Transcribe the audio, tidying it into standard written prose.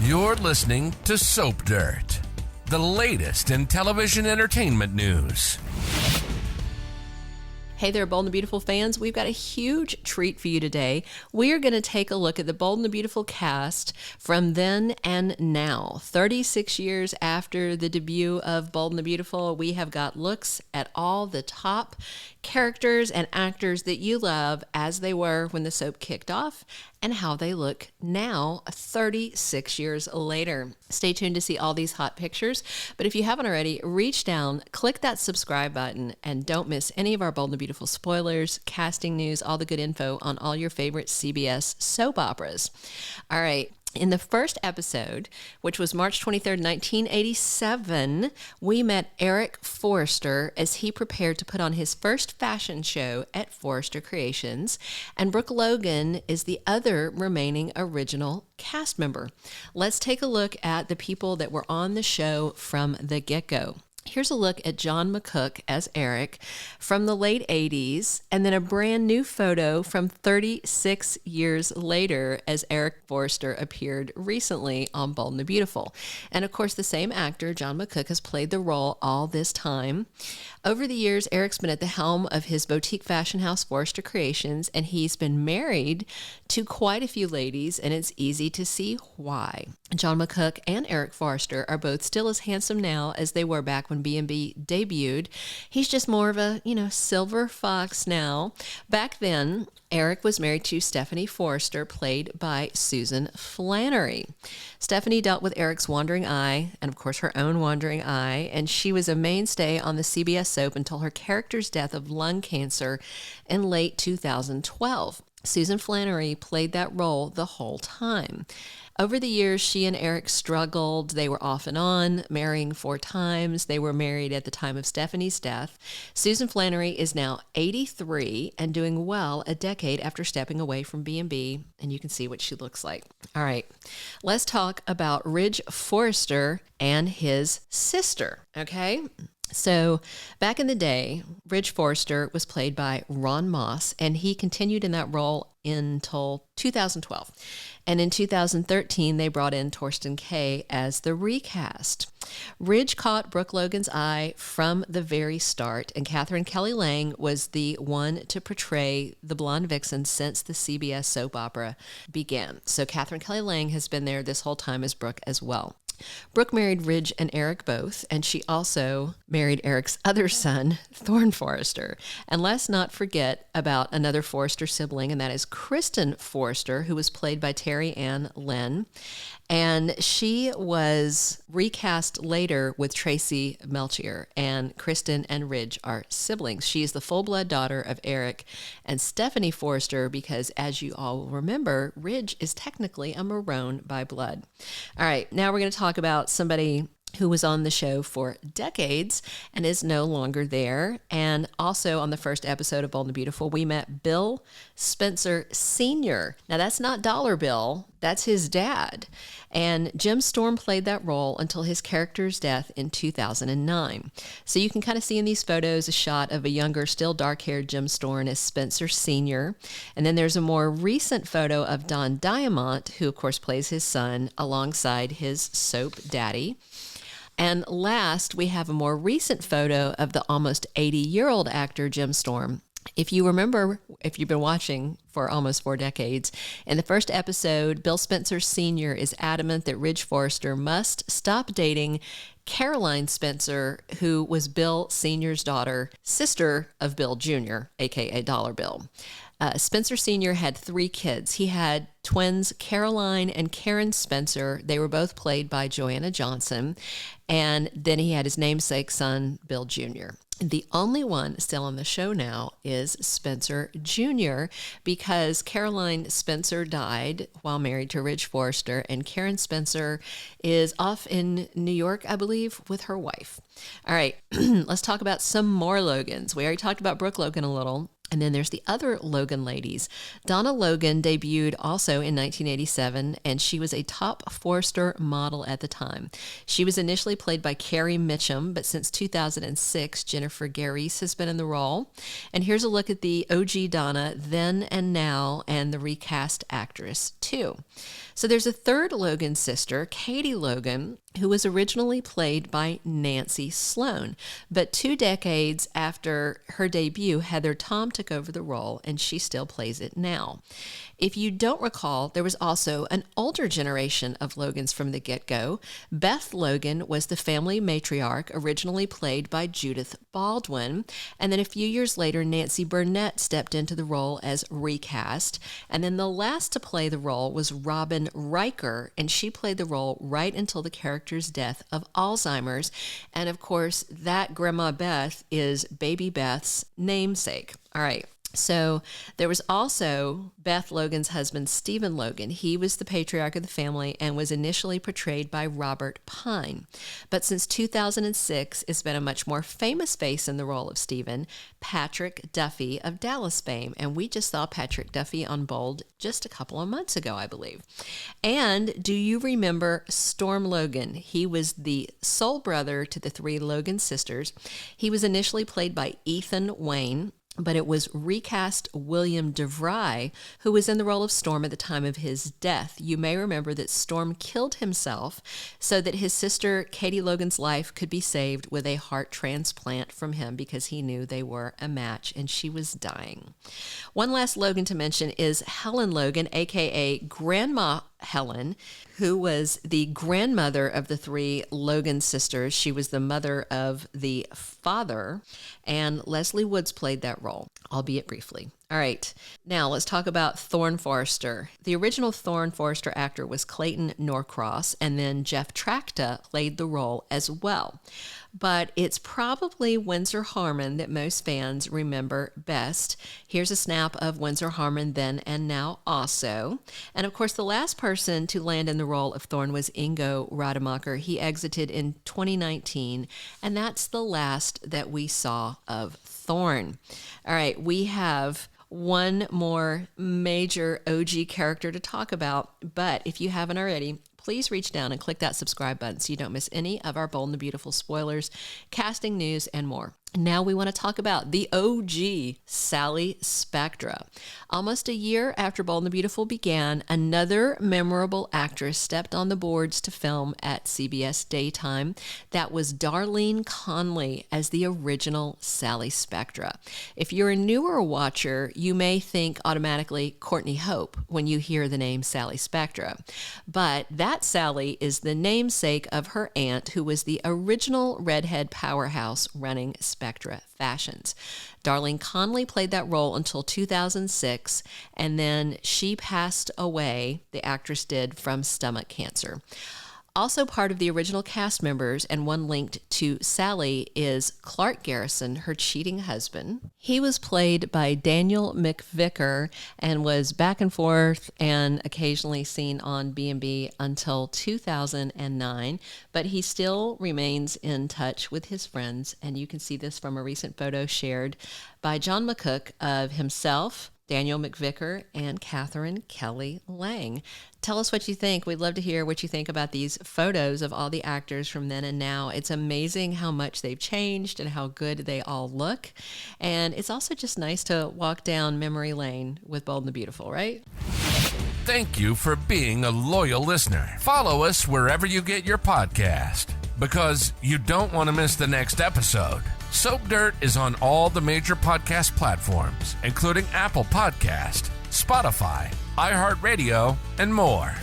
You're listening to Soap Dirt, the latest in television entertainment news. Hey there, Bold and the Beautiful fans. We've got a huge treat for you today. We are going to take a look at the Bold and the Beautiful cast from then and now. 36 years after the debut of Bold and the Beautiful, we have got looks at all the top characters and actors that you love as they were when the soap kicked off and how they look now, 36 years later. Stay tuned to see all these hot pictures. But if you haven't already, reach down, click that subscribe button, and don't miss any of our Bold and Beautiful spoilers, casting news, all the good info on all your favorite CBS soap operas. All right. In the first episode, which was March 23rd, 1987, we met Eric Forrester as he prepared to put on his first fashion show at Forrester Creations, and Brooke Logan is the other remaining original cast member. Let's take a look at the people that were on the show from the get-go. Here's a look at John McCook as Eric from the late 80s, and then a brand new photo from 36 years later as Eric Forrester appeared recently on Bold and the Beautiful. And of course, the same actor, John McCook, has played the role all this time. Over the years, Eric's been at the helm of his boutique fashion house, Forrester Creations, and he's been married to quite a few ladies, and it's easy to see why. John McCook and Eric Forrester are both still as handsome now as they were back when B&B debuted. He's just more of a, silver fox now. Back then, Eric was married to Stephanie Forrester, played by Susan Flannery. Stephanie dealt with Eric's wandering eye, and of course her own wandering eye, and she was a mainstay on the CBS soap until her character's death of lung cancer in late 2012. Susan Flannery played that role the whole time. Over the years, she and Eric struggled. They were off and on, marrying 4 times. They were married at the time of Stephanie's death. Susan Flannery is now 83 and doing well a decade after stepping away from B&B, and you can see what she looks like. All right, let's talk about Ridge Forrester and his sister, okay? So back in the day, Ridge Forrester was played by Ron Moss, and he continued in that role until 2012. And in 2013, they brought in Thorsten Kaye as the recast. Ridge caught Brooke Logan's eye from the very start, and Katherine Kelly Lang was the one to portray the blonde vixen since the CBS soap opera began. So Katherine Kelly Lang has been there this whole time as Brooke as well. Brooke married Ridge and Eric both, and she also married Eric's other son, Thorne Forrester. And let's not forget about another Forrester sibling, and that is Kristen Forrester, who was played by Terry Ann Lynn. And she was recast later with Tracy Melchior, and Kristen and Ridge are siblings. She is the full-blood daughter of Eric and Stephanie Forrester because, as you all remember, Ridge is technically a Marone by blood. All right, now we're going to talk about somebody who was on the show for decades and is no longer there. And also on the first episode of Bold and the Beautiful, we met Bill Spencer Sr. Now, that's not Dollar Bill. That's his dad. And Jim Storm played that role until his character's death in 2009. So you can kind of see in these photos a shot of a younger, still dark-haired Jim Storm as Spencer Sr. And then there's a more recent photo of Don Diamont, who, of course, plays his son alongside his soap daddy. And last, we have a more recent photo of the almost 80-year-old actor Jim Storm. If you remember, if you've been watching for almost 4 decades, in the first episode, Bill Spencer Sr. is adamant that Ridge Forrester must stop dating Caroline Spencer, who was Bill Sr.'s daughter, sister of Bill Jr., a.k.a. Dollar Bill. Spencer Sr. had 3 kids. He had twins Caroline and Karen Spencer. They were both played by Joanna Johnson. And then he had his namesake son, Bill Jr. The only one still on the show now is Spencer Jr. because Caroline Spencer died while married to Ridge Forrester, and Karen Spencer is off in New York, I believe, with her wife. All right, let's talk about some more Logans. We already talked about Brooke Logan a little. And then there's the other Logan ladies. Donna Logan debuted also in 1987, and she was a top Forrester model at the time. She was initially played by Carrie Mitchum, but since 2006, Jennifer Garrison has been in the role. And here's a look at the OG Donna, then and now, and the recast actress, too. So there's a third Logan sister, Katie Logan, who was originally played by Nancy Sloan. But 2 decades after her debut, Heather Tom took over the role, and she still plays it now. If you don't recall, there was also an older generation of Logans from the get-go. Beth Logan was the family matriarch, originally played by Judith Baldwin. And then a few years later, Nancy Burnett stepped into the role as recast. And then the last to play the role was Robin Riker, and she played the role right until the character's death of Alzheimer's. And of course, that Grandma Beth is Baby Beth's namesake. All right. So there was also Beth Logan's husband, Stephen Logan. He was the patriarch of the family and was initially portrayed by Robert Pine. But since 2006, it's been a much more famous face in the role of Stephen, Patrick Duffy of Dallas fame. And we just saw Patrick Duffy on Bold just a couple of months ago, I believe. And do you remember Storm Logan? He was the sole brother to the 3 Logan sisters. He was initially played by Ethan Wayne, but it was recast William DeVry who was in the role of Storm at the time of his death. You may remember that Storm killed himself so that his sister Katie Logan's life could be saved with a heart transplant from him because he knew they were a match and she was dying. One last Logan to mention is Helen Logan, aka Grandma Helen, who was the grandmother of the 3 Logan sisters. She was the mother of the father, and Leslie Woods played that role, albeit briefly. All right, now let's talk about Thorne Forrester. The original Thorne Forrester actor was Clayton Norcross, and then Jeff Trachta played the role as well. But it's probably Windsor Harmon that most fans remember best. Here's a snap of Windsor Harmon then and now also. And of course, the last person to land in the role of Thorne was Ingo Rademacher. He exited in 2019, and that's the last that we saw of Thorne. All right, we have one more major OG character to talk about, but if you haven't already, please reach down and click that subscribe button so you don't miss any of our Bold and the Beautiful spoilers, casting news, and more. Now we want to talk about the OG, Sally Spectra. Almost a year after Bold and the Beautiful began, another memorable actress stepped on the boards to film at CBS Daytime. That was Darlene Conley as the original Sally Spectra. If you're a newer watcher, you may think automatically Courtney Hope when you hear the name Sally Spectra. But that Sally is the namesake of her aunt, who was the original redhead powerhouse running Spectra Fashions. Darlene Conley played that role until 2006, and then she passed away, the actress did, from stomach cancer. Also part of the original cast members, and one linked to Sally, is Clarke Garrison, her cheating husband. He was played by Daniel McVicar and was back and forth and occasionally seen on B&B until 2009, but he still remains in touch with his friends, and you can see this from a recent photo shared by John McCook of himself, Daniel McVicar, and Katherine Kelly Lang. Tell us what you think. We'd love to hear what you think about these photos of all the actors from then and now. It's amazing how much they've changed and how good they all look. And it's also just nice to walk down memory lane with Bold and the Beautiful, right? Thank you for being a loyal listener. Follow us wherever you get your podcast, because you don't want to miss the next episode. Soap Dirt is on all the major podcast platforms, including Apple Podcast, Spotify, iHeartRadio, and more.